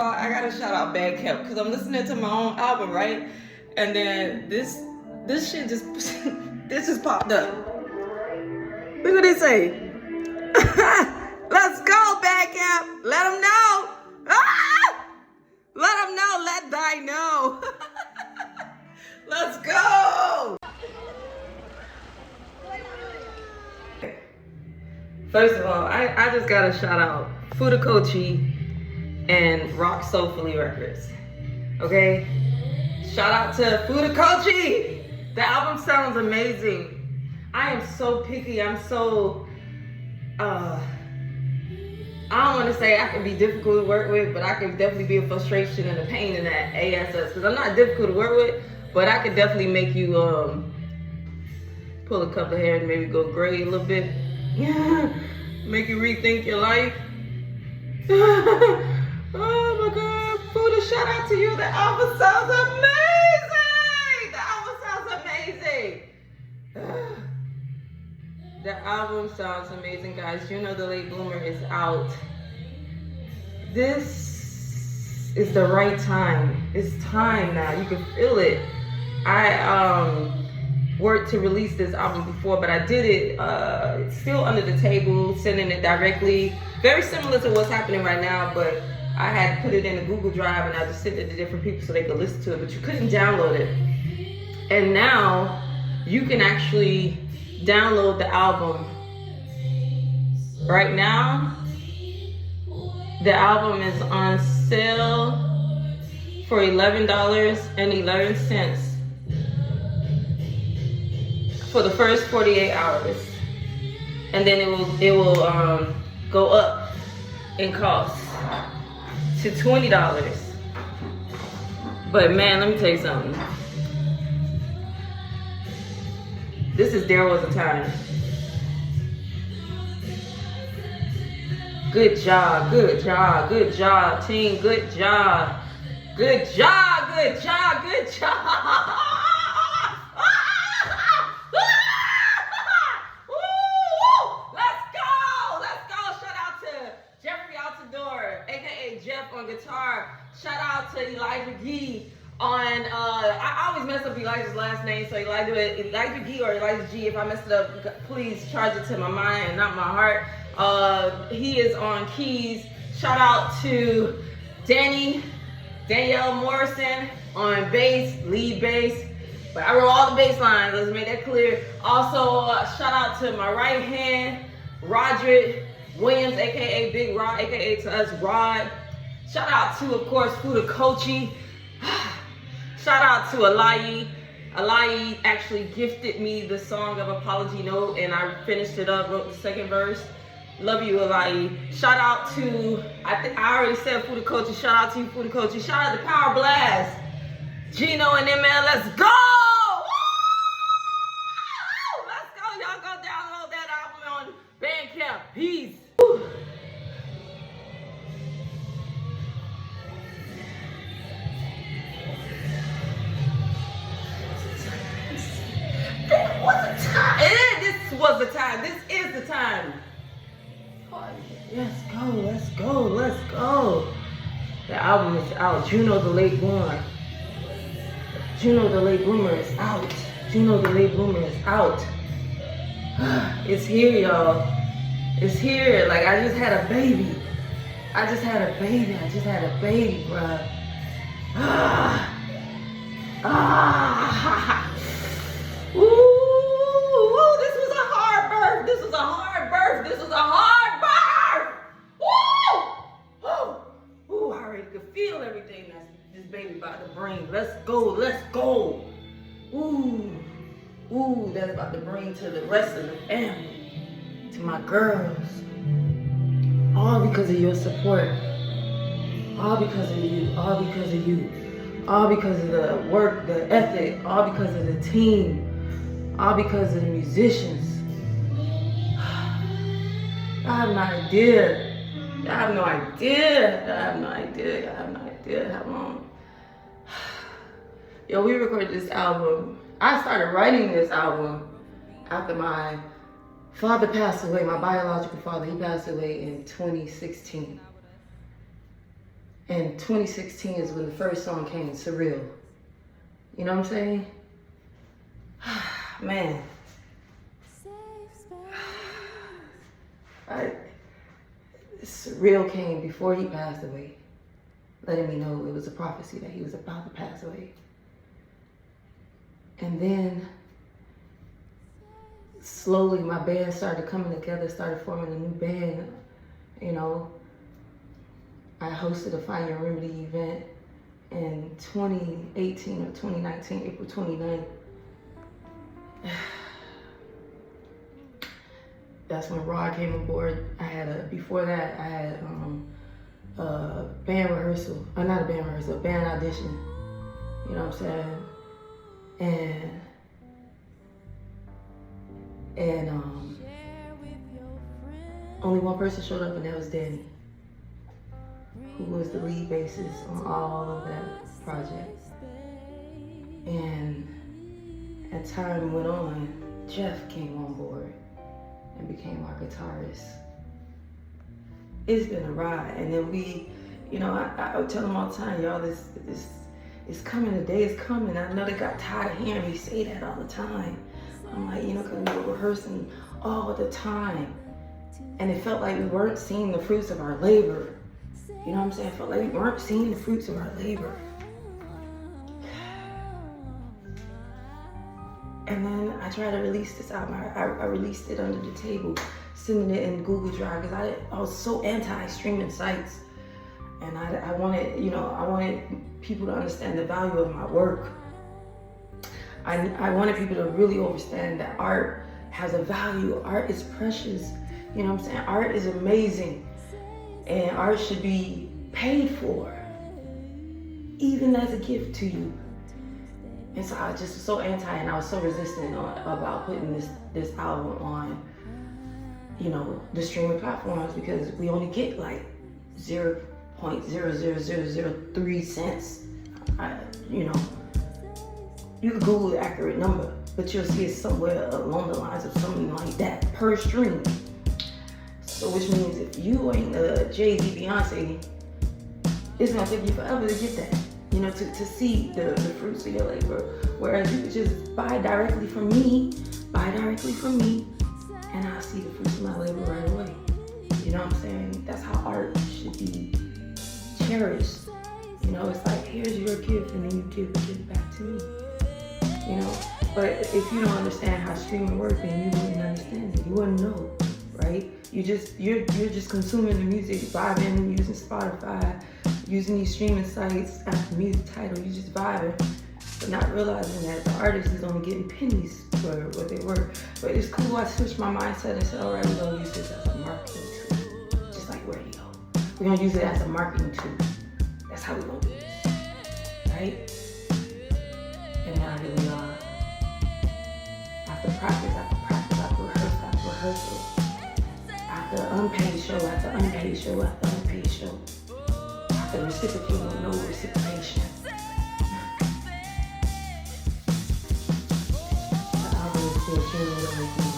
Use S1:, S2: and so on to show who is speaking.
S1: I gotta shout out Bandcamp because I'm listening to my own album, right? And then this shit just this just popped up. Look what they say. Let's go, Bandcamp. Let them know. Ah! Let them know. Let thy know. Let's go. First of all, I just gotta shout out Fudakochi and Rock Soulfully Records. Okay? Shout out to Fudakochi! The album sounds amazing. I am so picky. I'm so I don't want to say I can be difficult to work with, but I can definitely be a frustration and a pain in that ass. Because I'm not difficult to work with, but I could definitely make you pull a couple of hairs and maybe go gray a little bit. Yeah. Make you rethink your life. Oh my God, Fuda, shout out to you. The album sounds amazing. The album sounds amazing. The album sounds amazing, guys. JUNO the Late Bloomer is out. This is the right time. It's time now. You can feel it. I worked to release this album before, but I did it it's still under the table, sending it directly. Very similar to what's happening right now, but I had put it in a Google Drive and I just sent it to different people so they could listen to it, but you couldn't download it. And now you can actually download the album. Right now, the album is on sale for $11.11 for the first 48 hours. And then it will go up in cost to $20. But man, let me tell you something. There was a time. Good job, good job, good job, team. Good job. Good job, good job, good job. On guitar. Shout out to Elijah G on I always mess up Elijah's last name, so Elijah G or Elijah G. If I messed it up, please charge it to my mind and not my heart. He is on keys. Shout out to Danielle Morrison on bass, lead bass. But I wrote all the bass lines, let's make that clear. Also, shout out to my right hand, Roderick Williams, aka Big Rod, aka to us Rod. Shout out to, of course, Fudakochi. Shout out to Alayi. Alayi actually gifted me the Song of Apology note, and I finished it up, wrote the second verse. Love you, Alayi. Shout out to, I already said Fudakochi. Shout out to you, Fudakochi. Shout out to Powerblast. JUNO and ML, let's go! Woo! Let's go, y'all go download that album on Bandcamp. Peace. Woo. This was the time. This is the time. Let's go, let's go, let's go. The album is out. JUNO the Late Bloomer. JUNO the Late Bloomer is out. JUNO the Late Bloomer is out. It's here, y'all. It's here. Like, I just had a baby. I just had a baby, bruh. Ooh, this was a hard birth. This was a hard birth. This was a hard birth. Woo! Ooh, I already could feel everything that this baby about to bring. Let's go, let's go. Ooh, that's about to bring to the rest of the family, to my girls. All because of your support. All because of you. All because of you. All because of the work, the ethic. All because of the team. All because of the musicians. I have no idea. I have no idea. How long? Yo, we recorded this album. I started writing this album after my father passed away, my biological father. He passed away in 2016. And 2016 is when the first song came, Surreal. You know what I'm saying? Man. Surreal came before he passed away, letting me know it was a prophecy that he was about to pass away. And then slowly my band started coming together, started forming a new band. You know, I hosted a Find Your Remedy event in 2018 or 2019, April 29th. That's when Rod came aboard. Before that, I had a band rehearsal, not a band rehearsal, a band audition. You know what I'm saying? And only one person showed up, and that was Danny, who was the lead bassist on all of that project. And as time went on, Jeff came on board and became our guitarist. It's been a ride. And then we, you know, I would tell them all the time, y'all, this is coming, the day is coming. I know they got tired of hearing me say that all the time. I'm like, you know, because we were rehearsing all the time. And it felt like we weren't seeing the fruits of our labor. You know what I'm saying? It felt like we weren't seeing the fruits of our labor. And then I tried to release this album. I released it under the table, sending it in Google Drive, because I was so anti-streaming sites. And I wanted, you know, I wanted people to understand the value of my work. I wanted people to really understand that art has a value. Art is precious. You know what I'm saying? Art is amazing. And art should be paid for, even as a gift to you. And so I was just so anti, and I was so resistant about putting this album on, you know, the streaming platforms, because we only get like 0.00003 cents. You know, you can Google the accurate number, but you'll see it somewhere along the lines of something like that per stream. So which means if you ain't a Jay-Z, Beyonce, it's gonna take you forever to get that. You know, to see the fruits of your labor. Whereas you could just buy directly from me, and I'll see the fruits of my labor right away. You know what I'm saying? That's how art should be cherished. You know, it's like, here's your gift, and then you give the gift back to me. You know, but if you don't understand how streaming works, then you wouldn't understand it. You wouldn't know, right? You're just consuming the music, vibing, using Spotify, using these streaming sites after music title. You just vibing, but not realizing that the artist is only getting pennies for what they work. But it's cool. I switched my mindset and said, all right, we're gonna use this as a marketing tool, just like radio. We're gonna use it as a marketing tool. That's how we're gonna do this, right? And now here we are. After practice, after rehearsal, after unpaid show, after unpaid show, after unpaid show, after reciprocating with no reciprocation. The algorithm still changing,